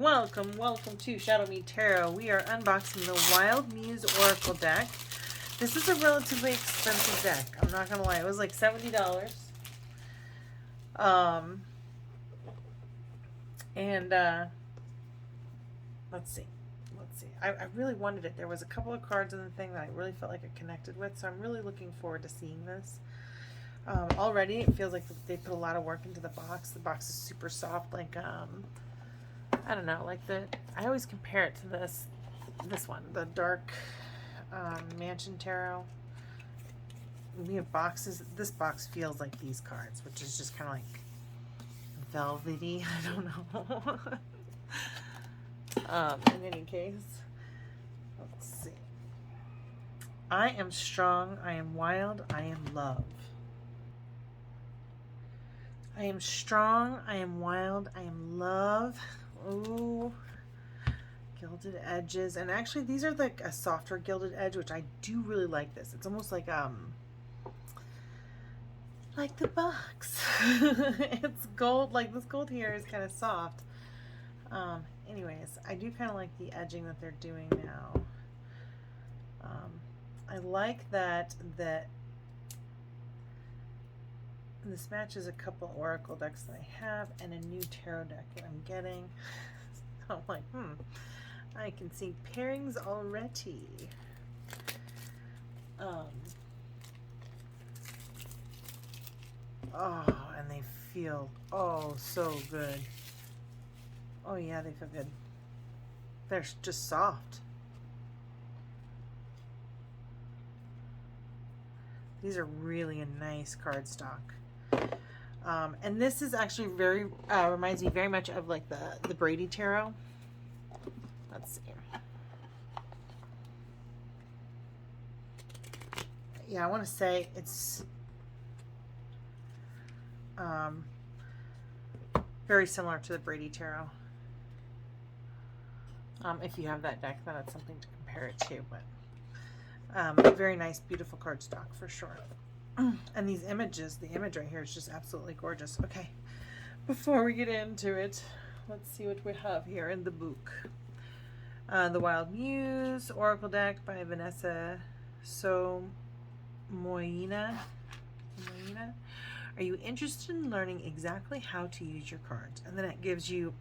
welcome to ShadowMeTarot. We are unboxing the Wild Muse Oracle deck. This is a relatively expensive deck. I'm not gonna lie, it was like $70. Let's see. I really wanted it. There was a couple of cards in the thing that I really felt like I connected with, so I'm really looking forward to seeing this. Already it feels like they put a lot of work into the box. The box is super soft, like I don't know, like I always compare it to this one, the dark Mansion Tarot. We have boxes. This box feels like these cards, which is just kind of like velvety. I don't know. In any case, let's see. I am strong. I am wild. I am love. I am strong. I am wild. I am love. Ooh. Gilded edges. And actually, these are like a softer gilded edge, which I do really like this. It's almost like the box. It's gold. Like this gold here is kind of soft. Anyways, I do kind of like the edging that they're doing now. I like that this matches a couple oracle decks that I have and a new tarot deck that I'm getting. So I'm like, I can see pairings already. Oh, and they feel so good. Oh yeah, they feel good. They're just soft. These are really a nice cardstock. And this is actually very, reminds me very much of like the Brady Tarot. Let's see. Yeah, I want to say it's very similar to the Brady Tarot. If you have that deck, then it's something to compare it to. But very nice, beautiful cardstock for sure. And these images, the image right here is just absolutely gorgeous. Okay, before we get into it, let's see what we have here in the book. The Wild Muse Oracle deck by Vanessa Somuayina. Are you interested in learning exactly how to use your cards? And then it gives you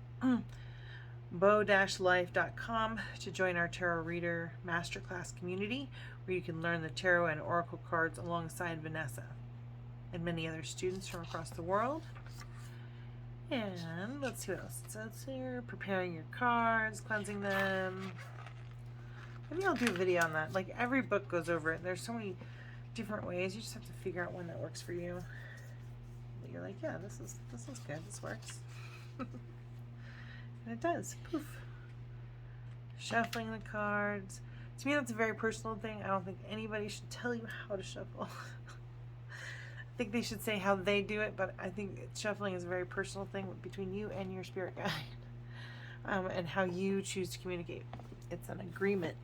bow-life.com to join our tarot reader masterclass community, where you can learn the tarot and oracle cards alongside Vanessa and many other students from across the world. And let's see what else it says here. Preparing your cards, cleansing them. Maybe I'll do a video on that. Like every book goes over it. There's so many different ways. You just have to figure out one that works for you. But you're like, yeah, this is good. This works. And it does. Poof. Shuffling the cards. To me, that's a very personal thing. I don't think anybody should tell you how to shuffle. I think they should say how they do it, but I think shuffling is a very personal thing between you and your spirit guide. And how you choose to communicate. It's an agreement.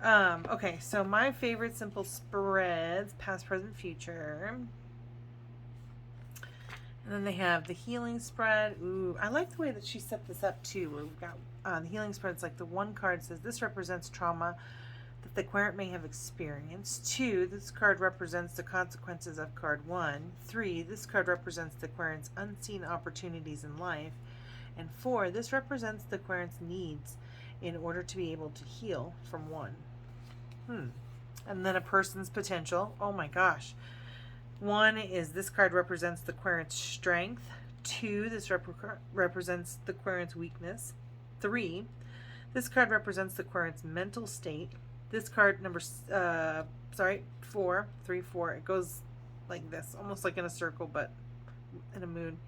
Okay, so my favorite simple spreads, past, present, future. And then they have the healing spread. Ooh, I like the way that she set this up too. Where we've got the healing spreads, like the one card says, this represents trauma that the querent may have experienced. 2, this card represents the consequences of card 1. 3, this card represents the querent's unseen opportunities in life. And 4, this represents the querent's needs in order to be able to heal from 1. And then a person's potential. Oh my gosh. 1 is this card represents the querent's strength. 2, this represents the querent's weakness. 3, this card represents the querent's mental state. This card number 4, it goes like this, almost like in a circle, but in a moon.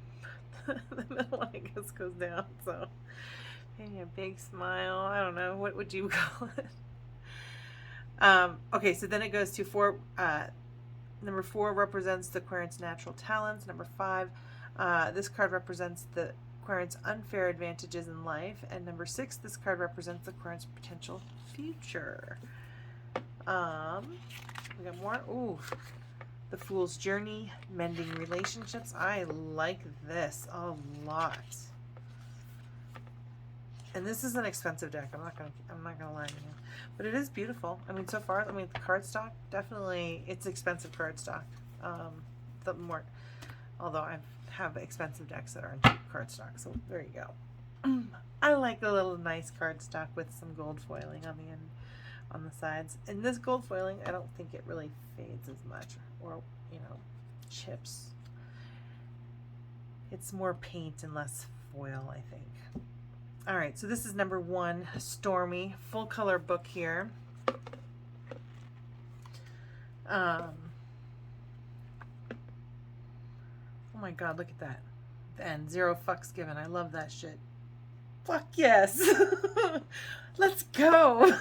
The middle one, I guess, goes down. So maybe a big smile. I don't know. What would you call it? Okay, so then it goes to 4. Number 4 represents the querent's natural talents. Number 5, this card represents the querent's unfair advantages in life. And number 6, this card represents the querent's potential future. We got more. Ooh, the Fool's Journey, mending relationships. I like this a lot. And this is an expensive deck. I'm not gonna lie to you, but it is beautiful. I mean, so far, I mean, the cardstock definitely, it's expensive cardstock. The more, although I have expensive decks that are in cheap cardstock, so there you go. I like a little nice cardstock with some gold foiling on the end, on the sides. And this gold foiling, I don't think it really fades as much, or you know, chips. It's more paint and less foil, I think. All right, so this is number 1, Stormy, full color book here. Oh my God, look at that. And 0 fucks given. I love that shit. Fuck yes. Let's go.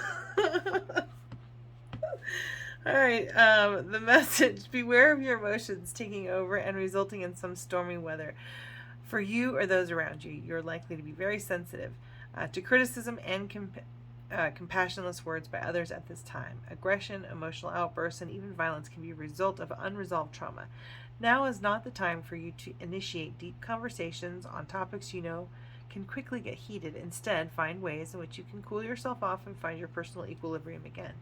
All right, the message: beware of your emotions taking over and resulting in some stormy weather. For you or those around you, you're likely to be very sensitive to criticism and compassionless words by others at this time. Aggression, emotional outbursts, and even violence can be a result of unresolved trauma. Now is not the time for you to initiate deep conversations on topics you know can quickly get heated. Instead, find ways in which you can cool yourself off and find your personal equilibrium again.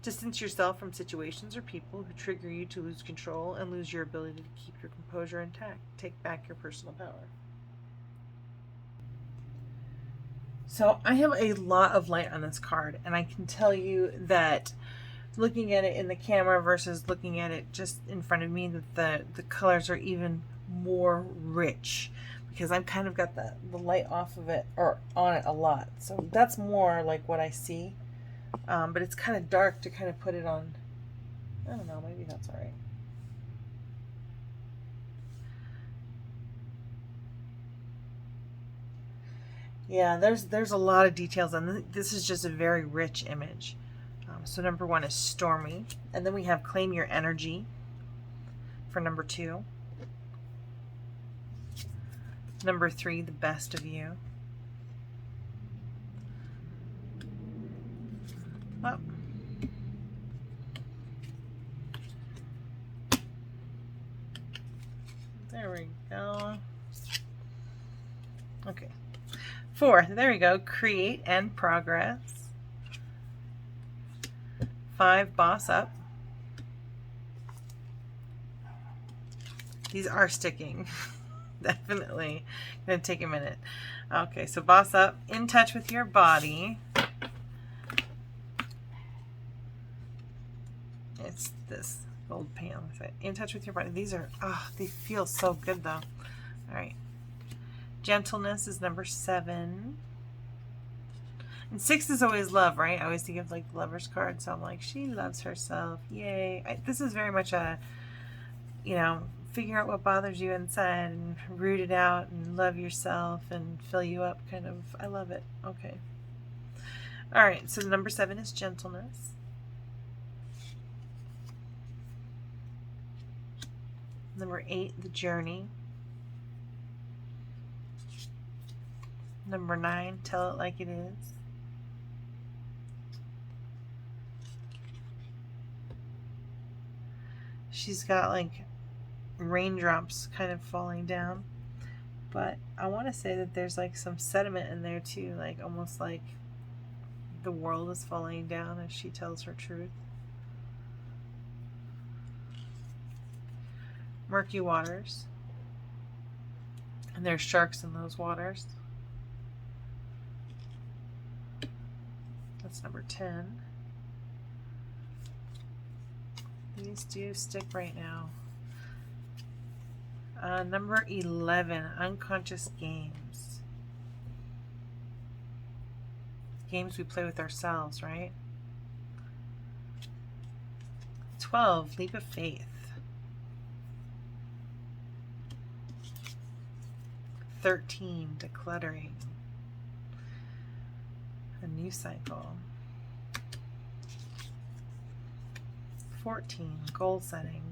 Distance yourself from situations or people who trigger you to lose control and lose your ability to keep your composure intact. Take back your personal power. So I have a lot of light on this card, and I can tell you that looking at it in the camera versus looking at it just in front of me, that the colors are even more rich, because I've kind of got the light off of it, or on it a lot. So that's more like what I see. But it's kind of dark to kind of put it on. I don't know, maybe that's all right. Yeah, there's a lot of details, and this is just a very rich image. So number 1 is Stormy, and then we have Claim Your Energy for number 2. Number 3, The Best of You. Oh. There we go. Okay. 4, there we go, Create and Progress. 5, Boss Up. These are sticking. Definitely gonna take a minute. Okay, so Boss Up, In Touch with Your Body. It's this gold pan. In Touch with Your Body. These are, they feel so good though. All right. Gentleness is number 7. And 6 is always love, right? I always think of like the Lover's card. So I'm like, she loves herself. Yay. This is very much a, you know, figure out what bothers you inside and root it out and love yourself and fill you up kind of. I love it. Okay. All right. So number 7 is gentleness. Number 8, The Journey. Number 9, Tell It Like It Is. She's got like raindrops kind of falling down, but I want to say that there's like some sediment in there too, like almost like the world is falling down as she tells her truth. Murky waters, and there's sharks in those waters. That's number 10. These do stick right now. Number 11, Unconscious Games. Games we play with ourselves, right? 12, Leap of Faith. 13, Decluttering. A new cycle. 14, Goal Setting.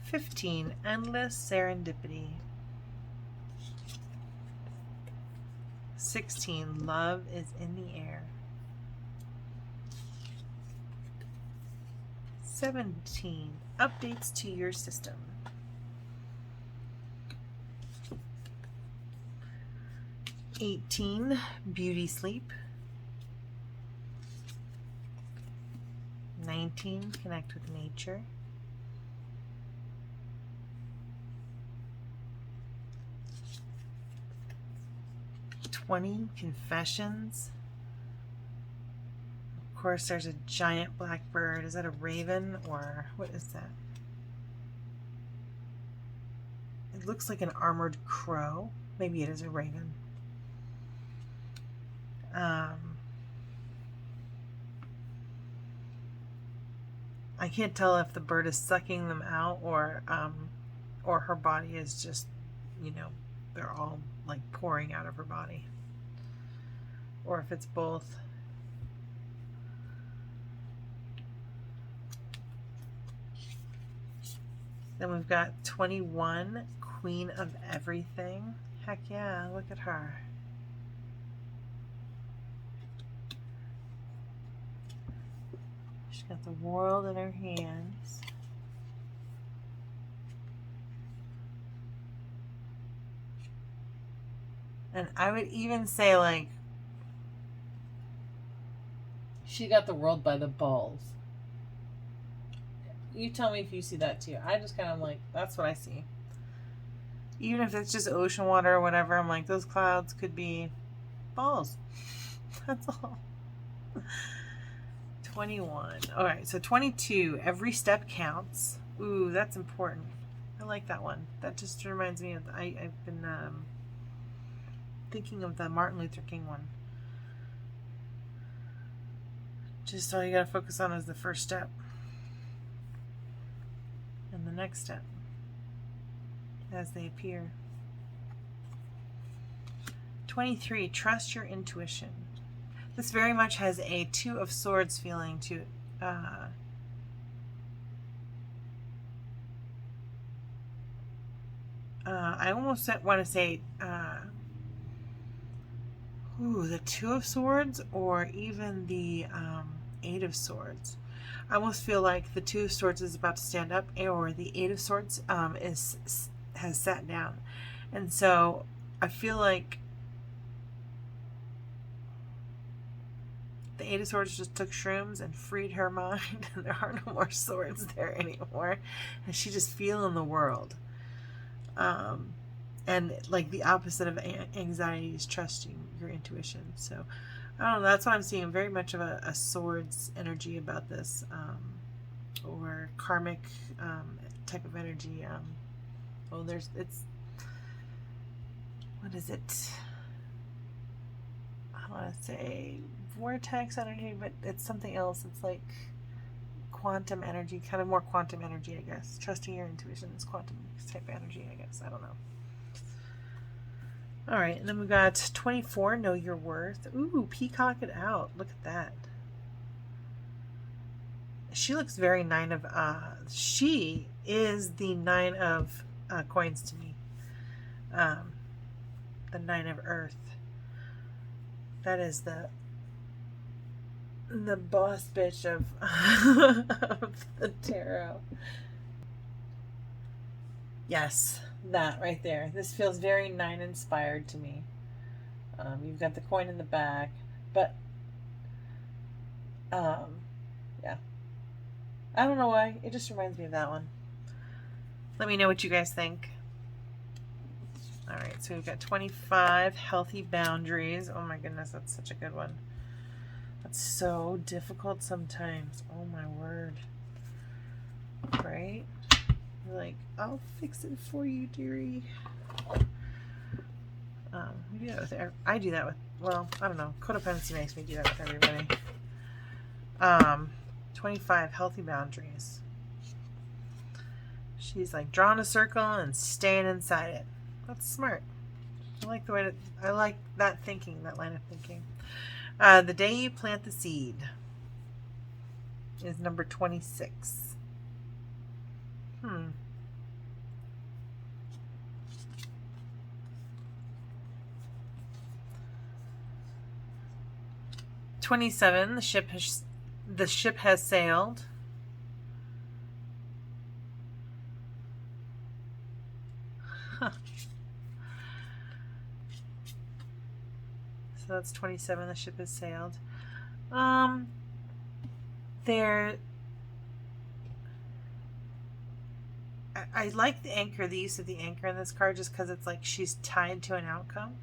15, Endless Serendipity. 16, Love is in the Air. 17, Updates to Your System. 18, beauty sleep. 19, connect with nature. 20, confessions. Of course, there's a giant black bird. Is that a raven or what is that? It looks like an armored crow. Maybe it is a raven. I can't tell if the bird is sucking them out or her body is just, you know, they're all like pouring out of her body, or if it's both. Then we've got 21, Queen of Everything. Heck yeah, look at her. She's got the world in her hands. And I would even say, like, she got the world by the balls. You tell me if you see that too. I just kind of like, that's what I see. Even if it's just ocean water or whatever, I'm like, those clouds could be balls. That's all. 21. All right, so 22, every step counts. Ooh, that's important. I like that one. That just reminds me of, I've been thinking of the Martin Luther King one. Just all you gotta focus on is the first step. And the next step as they appear. 23, trust your intuition. This very much has a Two of Swords feeling to it. I almost want to say the Two of Swords or even the Eight of Swords. I almost feel like the Two of Swords is about to stand up, or the Eight of Swords has sat down. And so I feel like the Eight of Swords just took shrooms and freed her mind, and there are no more swords there anymore. And she's just feeling the world. And like the opposite of anxiety is trusting your intuition. So I don't know, that's what I'm seeing. Very much of a swords energy about this, or karmic type of energy. Well, it's, what is it? I want to say vortex energy, but it's something else. It's like quantum energy, kind of more quantum energy, I guess. Trusting your intuition is quantum type energy, I guess. I don't know. All right, and then we've got 24, know your worth. Ooh, peacock it out. Look at that. She looks very nine of, she is the nine of coins to me. The nine of earth. That is the boss bitch of, of the tarot. Yes, that right there. This feels very nine inspired to me. You've got the coin in the back, but yeah. I don't know why. It just reminds me of that one. Let me know what you guys think. All right, so we've got 25, healthy boundaries. Oh my goodness, that's such a good one. That's so difficult sometimes. Oh my word. Right? You're like, I'll fix it for you, dearie. We do that with, I do that with, well, I don't know. Codependency makes me do that with everybody. 25, healthy boundaries. She's like drawing a circle and staying inside it. That's smart. I like the way that, I like that thinking, that line of thinking. The day you plant the seed is number 26. 27, the ship has sailed. So that's 27. The ship has sailed. There. I like the anchor, the use of the anchor in this card, just because it's like she's tied to an outcome.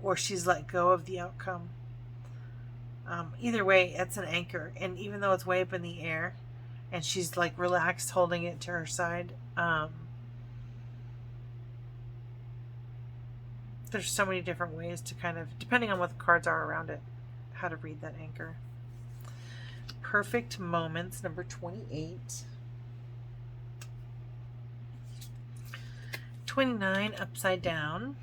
Or she's let go of the outcome. Either way, it's an anchor. And even though it's way up in the air and she's like relaxed holding it to her side, there's so many different ways to kind of, depending on what the cards are around it, how to read that anchor. Perfect moments, number 28. 29, upside down.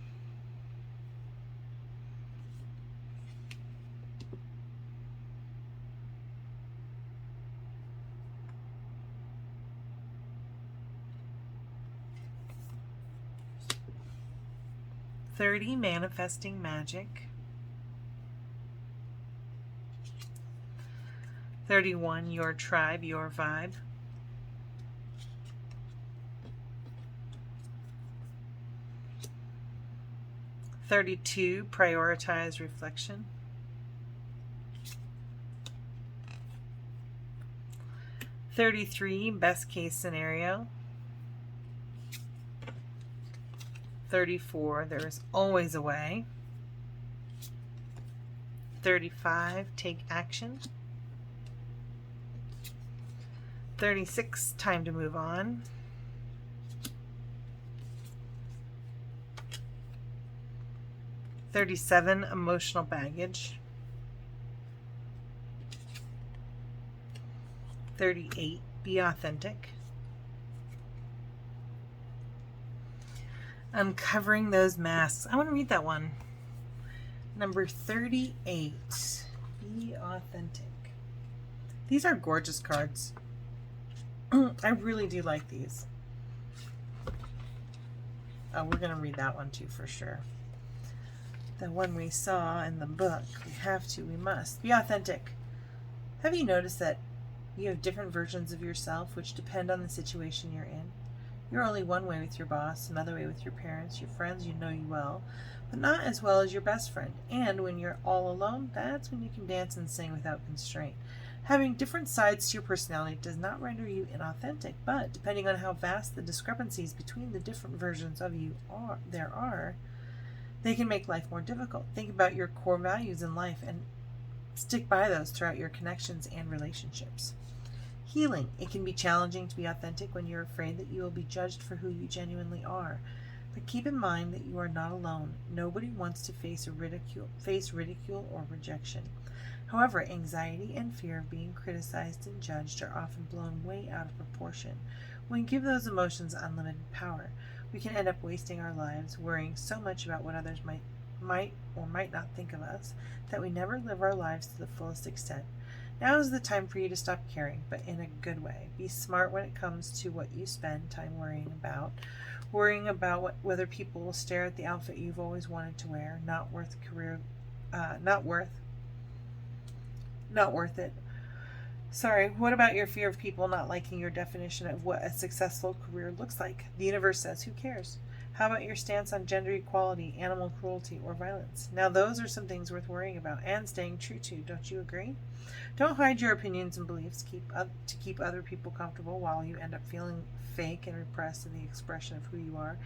$30, manifesting magic. 31, your tribe, your vibe. 32, prioritize reflection. 33, best case scenario. 34, there is always a way. 35, take action. 36, time to move on. 37, emotional baggage. 38, be authentic. Uncovering those masks. I want to read that one. Number 38, be authentic. These are gorgeous cards. I really do like these. Oh, we're going to read that one too for sure. The one we saw in the book. We have to, we must. Be authentic. Have you noticed that you have different versions of yourself which depend on the situation you're in? You're only one way with your boss, another way with your parents, your friends you know you well, but not as well as your best friend. And when you're all alone, that's when you can dance and sing without constraint. Having different sides to your personality does not render you inauthentic, but depending on how vast the discrepancies between the different versions of you are, they can make life more difficult. Think about your core values in life and stick by those throughout your connections and relationships. Healing. It can be challenging to be authentic when you're afraid that you will be judged for who you genuinely are. But keep in mind that you are not alone. Nobody wants to face ridicule or rejection. However, anxiety and fear of being criticized and judged are often blown way out of proportion. When we give those emotions unlimited power, we can end up wasting our lives worrying so much about what others might or might not think of us that we never live our lives to the fullest extent. Now is the time for you to stop caring, but in a good way. Be smart when it comes to what you spend time worrying about whether people will stare at the outfit you've always wanted to wear. Not worth it. Sorry, what about your fear of people not liking your definition of what a successful career looks like? The universe says, who cares? How about your stance on gender equality, animal cruelty, or violence? Now those are some things worth worrying about and staying true to. Don't you agree? Don't hide your opinions and beliefs to keep other people comfortable while you end up feeling fake and repressed in the expression of who you are.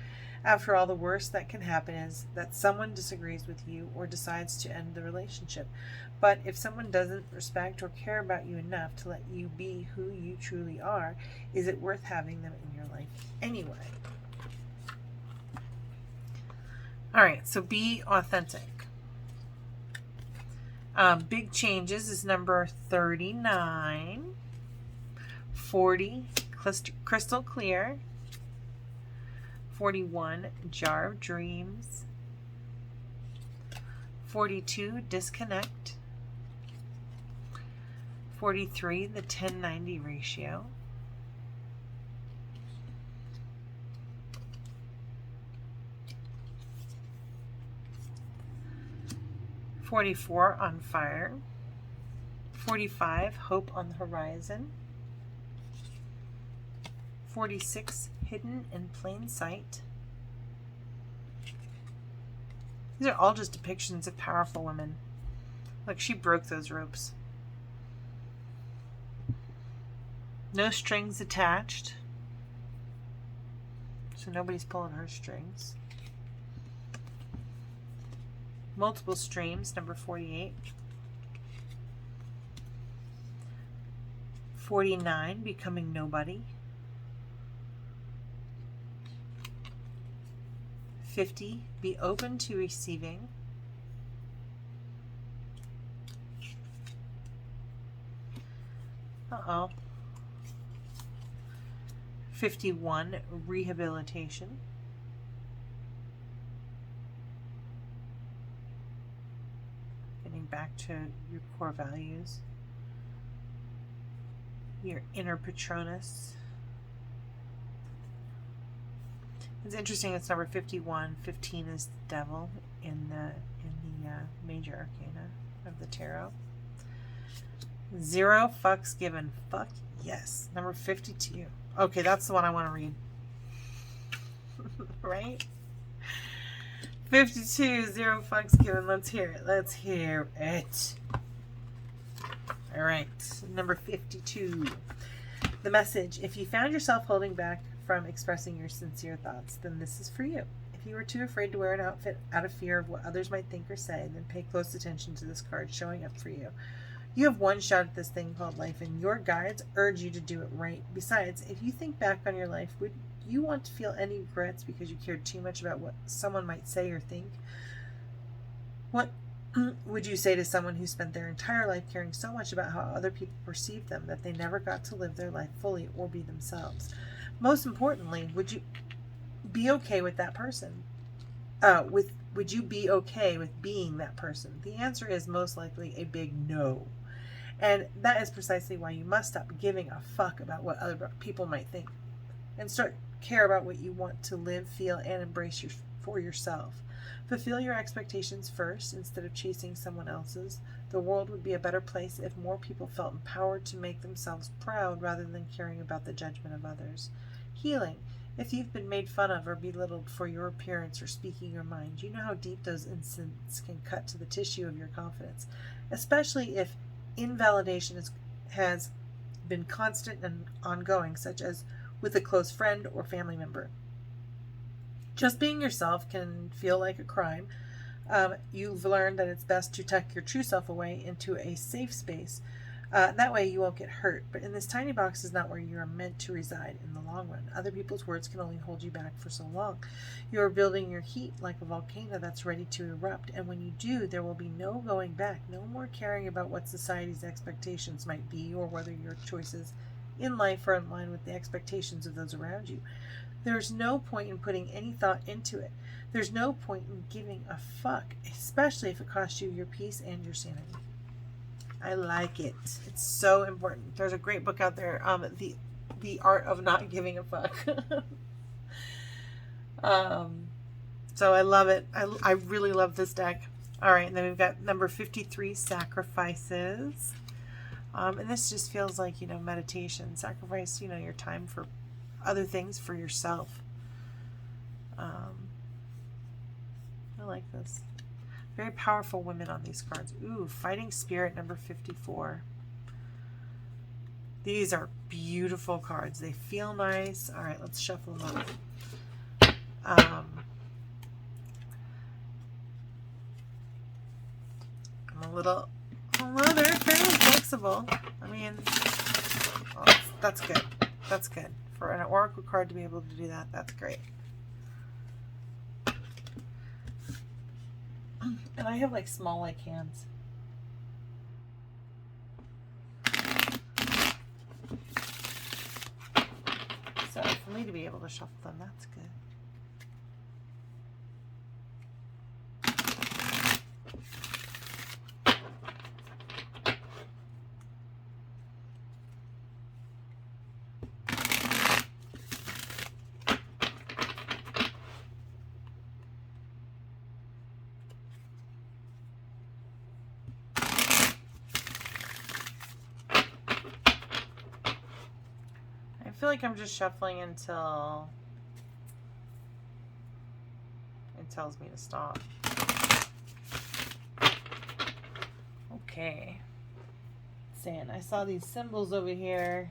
After all, the worst that can happen is that someone disagrees with you or decides to end the relationship. But if someone doesn't respect or care about you enough to let you be who you truly are, is it worth having them in your life anyway? All right, so be authentic. Big changes is number 39. 40, crystal clear. 41, jar of dreams. 42, disconnect. 43, the 10-90 ratio. 44, on fire. 45, hope on the horizon. 46, hidden in plain sight. These are all just depictions of powerful women. Like, she broke those ropes. No strings attached. So nobody's pulling her strings. Multiple streams, number 48. 49, becoming nobody. 50, be open to receiving. 51, rehabilitation. 'Getting back to your core values. Your inner Patronus. It's interesting, it's number 51. 15 is the devil in the major arcana of the tarot. 0 fucks given. Fuck yes. Number 52. Okay, that's the one I want to read. Right? 52, 0 fucks given. Let's hear it. Let's hear it. All right. Number 52. The message. If you found yourself holding back from expressing your sincere thoughts, then this is for you. If you were too afraid to wear an outfit out of fear of what others might think or say, then pay close attention to this card showing up for you. You have one shot at this thing called life, and your guides urge you to do it right. Besides, if you think back on your life, would you want to feel any regrets because you cared too much about what someone might say or think? What would you say to someone who spent their entire life caring so much about how other people perceived them that they never got to live their life fully or be themselves? Most importantly, would you be okay with that person? Would you be okay with being that person? The answer is most likely a big no. And that is precisely why you must stop giving a fuck about what other people might think and start care about what you want to live, feel, and embrace for yourself. Fulfill your expectations first instead of chasing someone else's. The world would be a better place if more people felt empowered to make themselves proud rather than caring about the judgment of others. Healing. If you've been made fun of or belittled for your appearance or speaking your mind, you know how deep those incidents can cut to the tissue of your confidence, especially if invalidation has been constant and ongoing, such as with a close friend or family member. Just being yourself can feel like a crime. You've learned that it's best to tuck your true self away into a safe space. That way you won't get hurt. But in this tiny box is not where you are meant to reside in the long run. Other people's words can only hold you back for so long. You are building your heat like a volcano that's ready to erupt. And when you do, there will be no going back. No more caring about what society's expectations might be or whether your choices in life are in line with the expectations of those around you. There's no point in putting any thought into it. There's no point in giving a fuck, especially if it costs you your peace and your sanity. I like it. It's so important. There's a great book out there, The Art of Not Giving a Fuck. So I love it. I really love this deck. All right, and then we've got number 53, Sacrifices. And this just feels like, meditation. Sacrifice, your time for other things for yourself. I like this. Very powerful women on these cards. Ooh, Fighting Spirit, number 54. These are beautiful cards. They feel nice. All right, let's shuffle them up. They're fairly flexible. I mean, that's good. That's good. For an oracle card to be able to do that, that's great. And I have like small hands. So for me to be able to shuffle them, that's good. I feel like I'm just shuffling until it tells me to stop. Okay. Saying, I saw these symbols over here.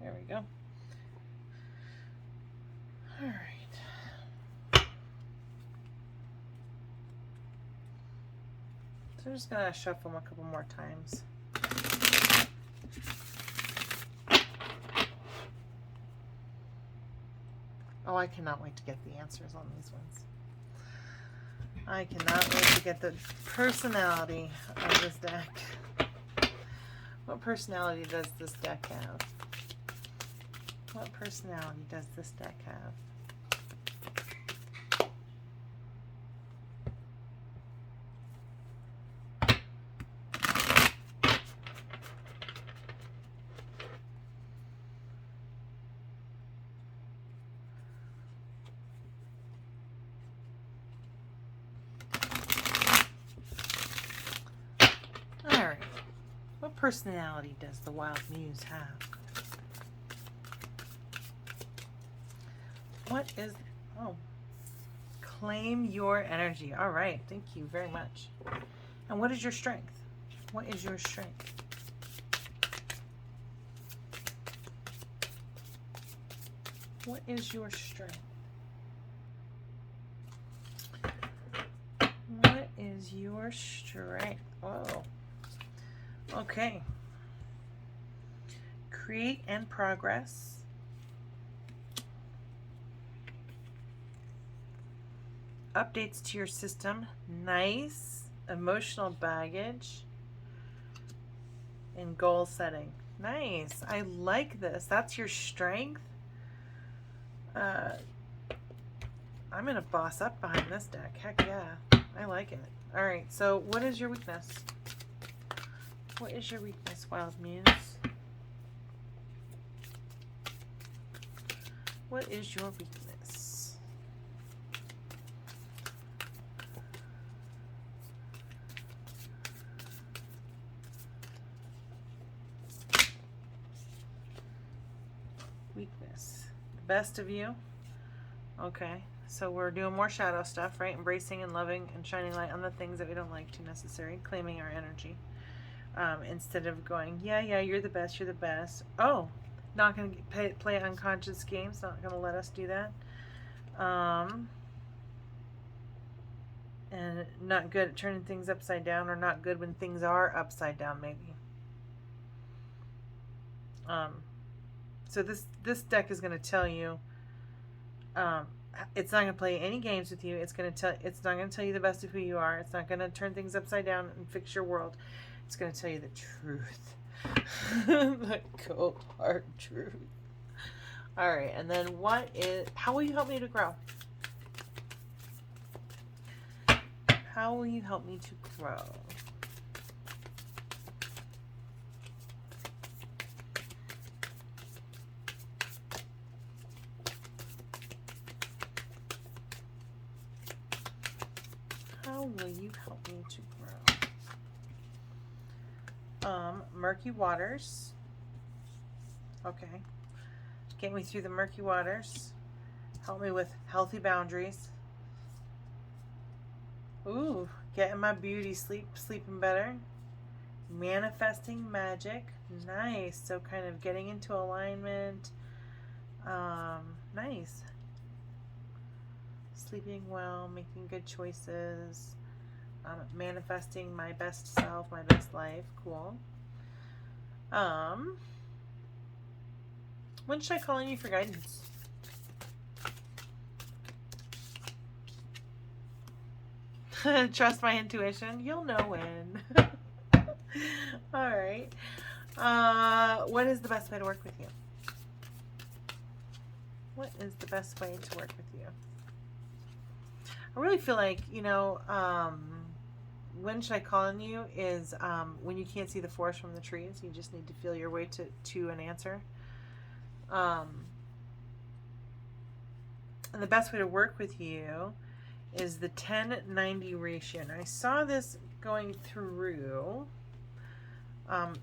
There we go. All right. So I'm just gonna shuffle them a couple more times. Oh, I cannot wait to get the answers on these ones. I cannot wait to get the personality of this deck. What personality does this deck have? What personality does this deck have? All right. What personality does the Wild Muse have? What is, oh, claim your energy. All right, thank you very much. And what is your strength? What is your strength? What is your strength? What is your strength? Whoa. Okay. Create and progress. Updates to your system. Nice. Emotional baggage. And goal setting. Nice. I like this. That's your strength. I'm going to boss up behind this deck. Heck yeah. I like it. All right. So what is your weakness? What is your weakness, Wild Muse? What is your weakness? Weakness. The best of you. Okay. So we're doing more shadow stuff, right? Embracing and loving and shining light on the things that we don't like too necessary. Claiming our energy. Instead of going, yeah, you're the best, you're the best. Oh, not going to play unconscious games. Not going to let us do that. And not good at turning things upside down, or not good when things are upside down, maybe. So this deck is going to tell you, it's not going to play any games with you. It's not going to tell you the best of who you are. It's not going to turn things upside down and fix your world. It's going to tell you the truth. The cold hard truth. All right, and then how will you help me to grow? How will you help me to grow? How will you help me to grow? Murky waters. Okay. Get me through the murky waters. Help me with healthy boundaries. Ooh, getting my beauty sleeping better. Manifesting magic. Nice. So kind of getting into alignment. Nice. Sleeping well, making good choices. Manifesting my best self, my best life. Cool. When should I call on you for guidance? Trust my intuition. You'll know when. All right. What is the best way to work with you? What is the best way to work with you? I really feel like, when should I call on you is when you can't see the forest from the trees. You just need to feel your way to an answer. And the best way to work with you is the 10-90 ratio. Now I saw this going through, when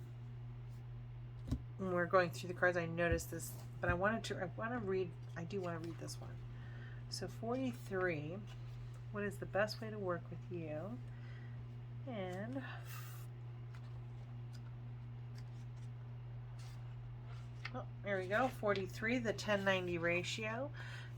we're going through the cards, I noticed this, but I do want to read this one. So 43, what is the best way to work with you? And oh, there we go, 43, the 10-90 ratio.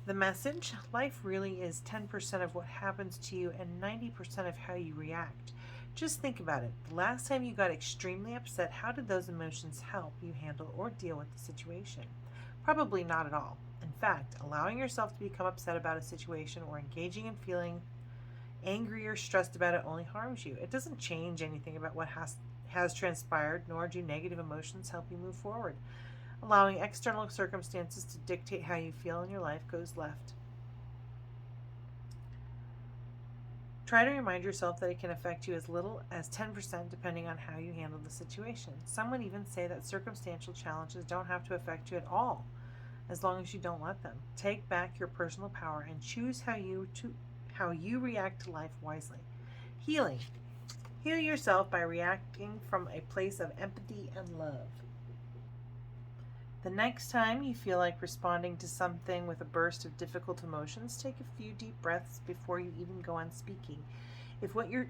The message: life really is 10% of what happens to you and 90% of how you react. Just think about it. The last time you got extremely upset, how did those emotions help you handle or deal with the situation? Probably not at all. In fact, allowing yourself to become upset about a situation or engaging in feeling angry or stressed about it only harms you. It doesn't change anything about what has transpired, nor do negative emotions help you move forward. Allowing external circumstances to dictate how you feel in your life goes left. Try to remind yourself that it can affect you as little as 10% depending on how you handle the situation. Some would even say that circumstantial challenges don't have to affect you at all, as long as you don't let them. Take back your personal power and choose how you react to life wisely. Healing. Heal yourself by reacting from a place of empathy and love. The next time you feel like responding to something with a burst of difficult emotions, take a few deep breaths before you even go on speaking. If what you're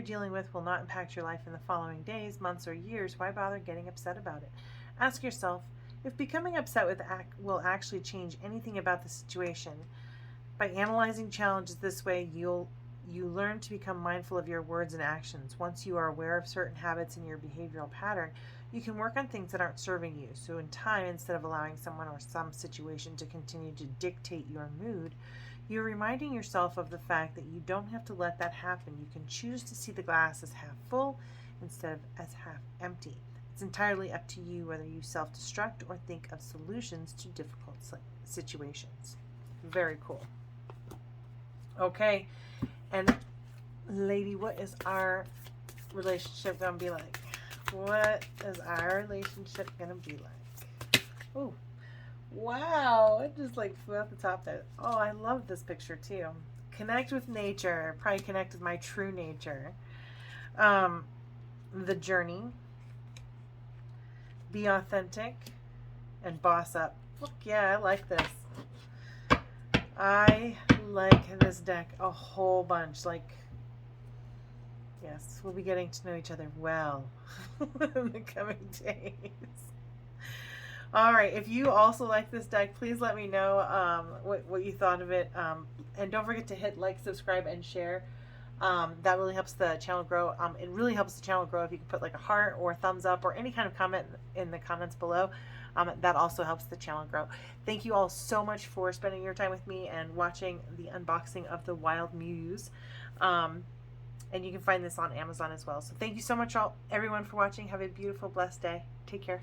dealing with will not impact your life in the following days, months, or years, why bother getting upset about it? Ask yourself if becoming upset will actually change anything about the situation. By analyzing challenges this way, you learn to become mindful of your words and actions. Once you are aware of certain habits in your behavioral pattern, you can work on things that aren't serving you. So in time, instead of allowing someone or some situation to continue to dictate your mood, you're reminding yourself of the fact that you don't have to let that happen. You can choose to see the glass as half full instead of as half empty. It's entirely up to you whether you self-destruct or think of solutions to difficult situations. Very cool. Okay. And lady, what is our relationship gonna be like? What is our relationship gonna be like? Oh, wow, it just like flew out the top there. Oh, I love this picture too. Connect with nature. Probably connect with my true nature. The journey. Be authentic and boss up. Look, yeah, I like this. I like this deck a whole bunch. Like, yes, we'll be getting to know each other well in the coming days. All right, if you also like this deck, please let me know what you thought of it. And don't forget to hit like, subscribe, and share. That really helps the channel grow. It really helps the channel grow if you can put like a heart or a thumbs up or any kind of comment in the comments below. That also helps the channel grow. Thank you all so much for spending your time with me and watching the unboxing of the Wild Muse. And you can find this on Amazon as well. So thank you so much, everyone, for watching. Have a beautiful, blessed day. Take care.